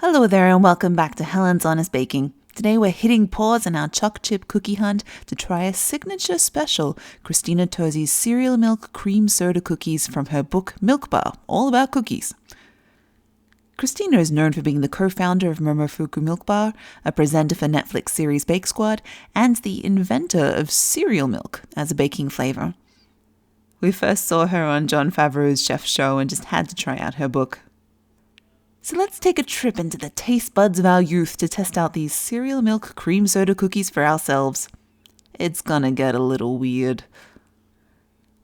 Hello there and welcome back to Helen's Honest Baking. Today we're hitting pause on our choc chip cookie hunt to try a signature special, Christina Tossi's cereal milk cream soda cookies from her book Milk Bar, all about cookies. Christina is known for being the co-founder of Momofuku Milk Bar, a presenter for Netflix series Bake Squad, and the inventor of cereal milk as a baking flavor. We first saw her on Jon Favreau's chef show and just had to try out her book. So let's take a trip into the taste buds of our youth to test out these cereal milk cream soda cookies for ourselves. It's gonna get a little weird.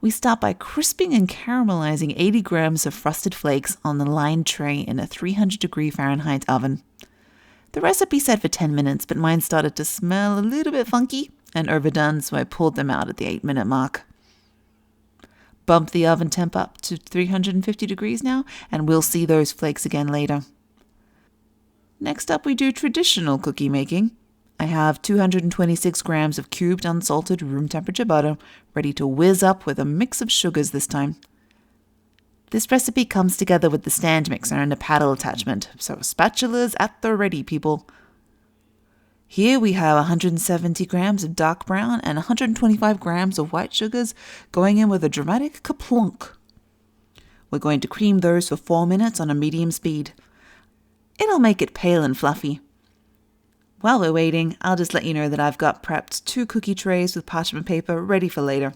We start by crisping and caramelizing 80 grams of frosted flakes on the lined tray in a 300-degree Fahrenheit oven. The recipe said for 10 minutes, but mine started to smell a little bit funky and overdone, so I pulled them out at the 8-minute mark. Bump the oven temp up to 350 degrees now, and we'll see those flakes again later. Next up, we do traditional cookie making. I have 226 grams of cubed unsalted room temperature butter ready to whiz up with a mix of sugars this time. This recipe comes together with the stand mixer and a paddle attachment, so spatulas at the ready, people. Here we have 170 grams of dark brown and 125 grams of white sugars going in with a dramatic kaplunk. We're going to cream those for 4 minutes on a medium speed. It'll make it pale and fluffy. While we're waiting, I'll just let you know that I've got prepped 2 cookie trays with parchment paper ready for later.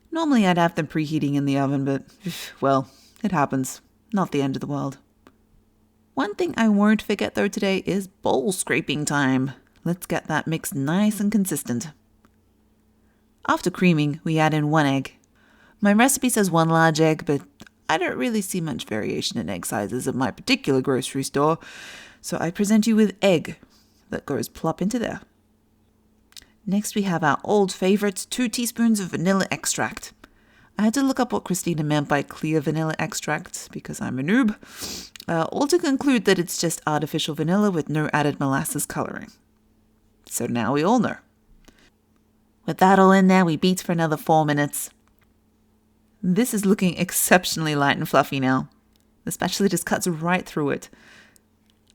Normally I'd have them preheating in the oven, but, well, it happens. Not the end of the world. One thing I won't forget though today is bowl scraping time. Let's get that mix nice and consistent. After creaming, we add in 1 egg. My recipe says 1 large egg, but I don't really see much variation in egg sizes at my particular grocery store, so I present you with egg that goes plop into there. Next we have our old favorite 2 teaspoons of vanilla extract. I had to look up what Christina meant by clear vanilla extract because I'm a noob. All to conclude that it's just artificial vanilla with no added molasses coloring. So now we all know. With that all in there, we beat for another 4 minutes. This is looking exceptionally light and fluffy now. The spatula just cuts right through it.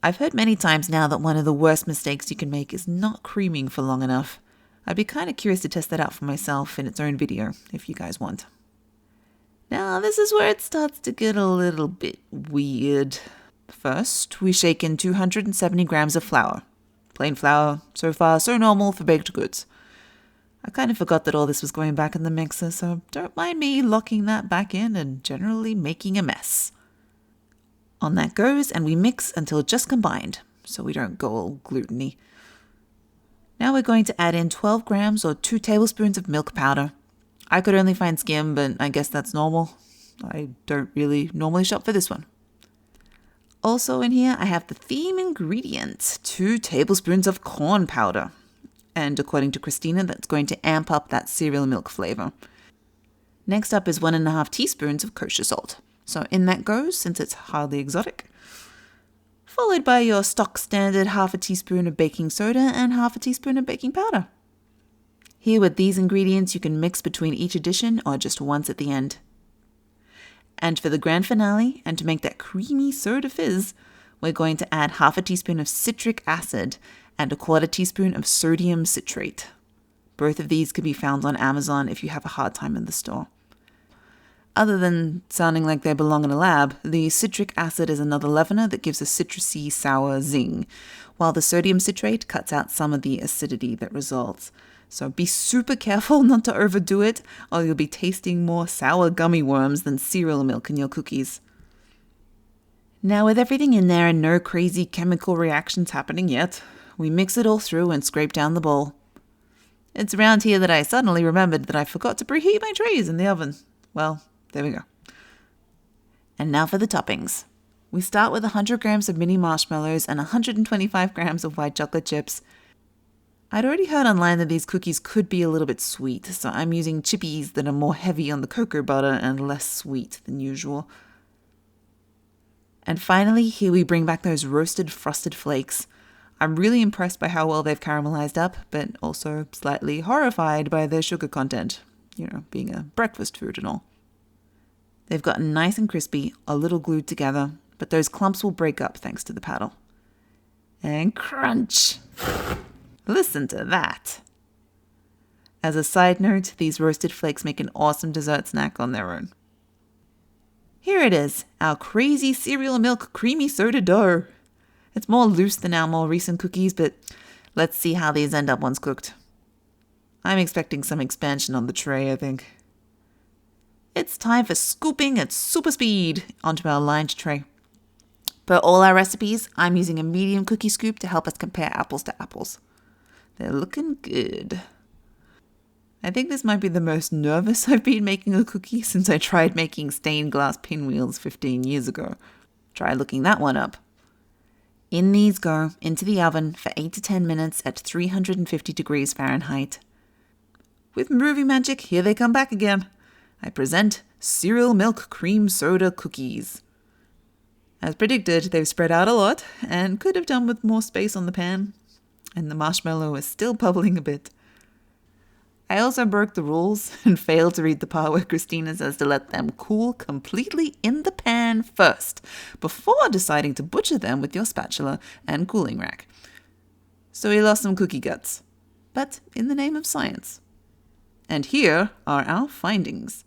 I've heard many times now that one of the worst mistakes you can make is not creaming for long enough. I'd be kind of curious to test that out for myself in its own video, if you guys want. Now, this is where it starts to get a little bit weird. First, we shake in 270 grams of flour. Plain flour, so far so normal for baked goods. I kind of forgot that all this was going back in the mixer, so don't mind me locking that back in and generally making a mess. On that goes, and we mix until just combined, so we don't go all gluten-y. Now we're going to add in 12 grams or 2 tablespoons of milk powder. I could only find skim, but I guess that's normal. I don't really normally shop for this one. Also in here, I have the theme ingredient, 2 tablespoons of corn powder. And according to Christina, that's going to amp up that cereal milk flavor. Next up is 1.5 teaspoons of kosher salt. So in that goes, since it's hardly exotic. Followed by your stock standard 1/2 teaspoon of baking soda and 1/2 teaspoon of baking powder. Here with these ingredients, you can mix between each addition or just once at the end. And for the grand finale, and to make that creamy soda fizz, we're going to add 1/2 teaspoon of citric acid and 1/4 teaspoon of sodium citrate. Both of these can be found on Amazon if you have a hard time in the store. Other than sounding like they belong in a lab, the citric acid is another leavener that gives a citrusy, sour zing, while the sodium citrate cuts out some of the acidity that results. So be super careful not to overdo it, or you'll be tasting more sour gummy worms than cereal milk in your cookies. Now with everything in there and no crazy chemical reactions happening yet, we mix it all through and scrape down the bowl. It's around here that I suddenly remembered that I forgot to preheat my trays in the oven. Well, there we go. And now for the toppings. We start with 100 grams of mini marshmallows and 125 grams of white chocolate chips. I'd already heard online that these cookies could be a little bit sweet, so I'm using chippies that are more heavy on the cocoa butter and less sweet than usual. And finally, here we bring back those roasted frosted flakes. I'm really impressed by how well they've caramelized up, but also slightly horrified by their sugar content, being a breakfast food and all. They've gotten nice and crispy, a little glued together, but those clumps will break up thanks to the paddle. And crunch! Listen to that! As a side note, these roasted flakes make an awesome dessert snack on their own. Here it is, our crazy cereal milk creamy soda dough. It's more loose than our more recent cookies, but let's see how these end up once cooked. I'm expecting some expansion on the tray, I think. It's time for scooping at super speed onto our lined tray. For all our recipes, I'm using a medium cookie scoop to help us compare apples to apples. They're looking good. I think this might be the most nervous I've been making a cookie since I tried making stained glass pinwheels 15 years ago. Try looking that one up. In these go into the oven for 8 to 10 minutes at 350 degrees Fahrenheit. With movie magic, here they come back again. I present cereal milk cream soda cookies. As predicted, they've spread out a lot and could have done with more space on the pan. And the marshmallow is still bubbling a bit. I also broke the rules and failed to read the part where Christina says to let them cool completely in the pan first, before deciding to butcher them with your spatula and cooling rack. So we lost some cookie guts, but in the name of science. And here are our findings.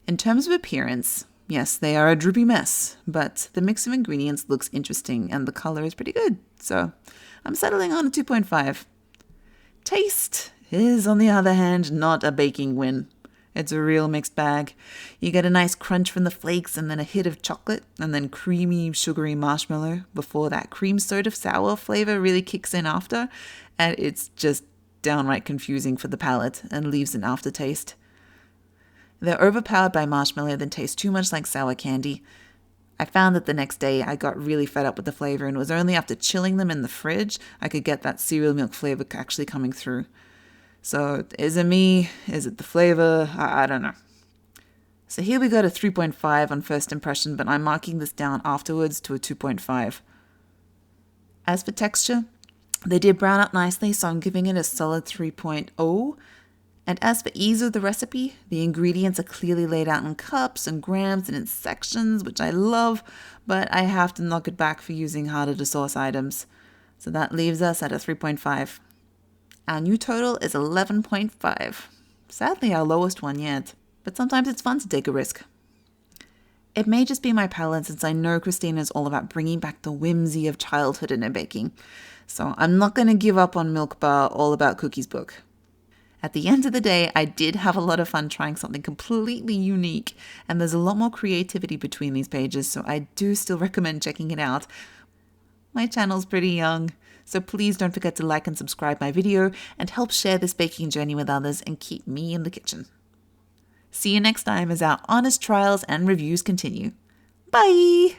In terms of appearance, yes, they are a droopy mess, but the mix of ingredients looks interesting and the color is pretty good, so I'm settling on a 2.5. Taste is, on the other hand, not a baking win. It's a real mixed bag. You get a nice crunch from the flakes and then a hit of chocolate and then creamy, sugary marshmallow before that cream soda sour flavor really kicks in after, and it's just downright confusing for the palate and leaves an aftertaste. They're overpowered by marshmallow that taste too much like sour candy. I found that the next day I got really fed up with the flavor, and it was only after chilling them in the fridge I could get that cereal milk flavor actually coming through. So is it me? Is it the flavor? I don't know. So here we got a 3.5 on first impression, but I'm marking this down afterwards to a 2.5. As for texture, they did brown up nicely, so I'm giving it a solid 3.0. And as for ease of the recipe, the ingredients are clearly laid out in cups and grams and in sections, which I love, but I have to knock it back for using harder to source items. So that leaves us at a 3.5. Our new total is 11.5. Sadly, our lowest one yet, but sometimes it's fun to take a risk. It may just be my palate, since I know Christina is all about bringing back the whimsy of childhood in her baking. So I'm not going to give up on Milk Bar All About Cookies book. At the end of the day, I did have a lot of fun trying something completely unique, and there's a lot more creativity between these pages, so I do still recommend checking it out. My channel's pretty young, so please don't forget to like and subscribe my video and help share this baking journey with others and keep me in the kitchen. See you next time as our honest trials and reviews continue. Bye!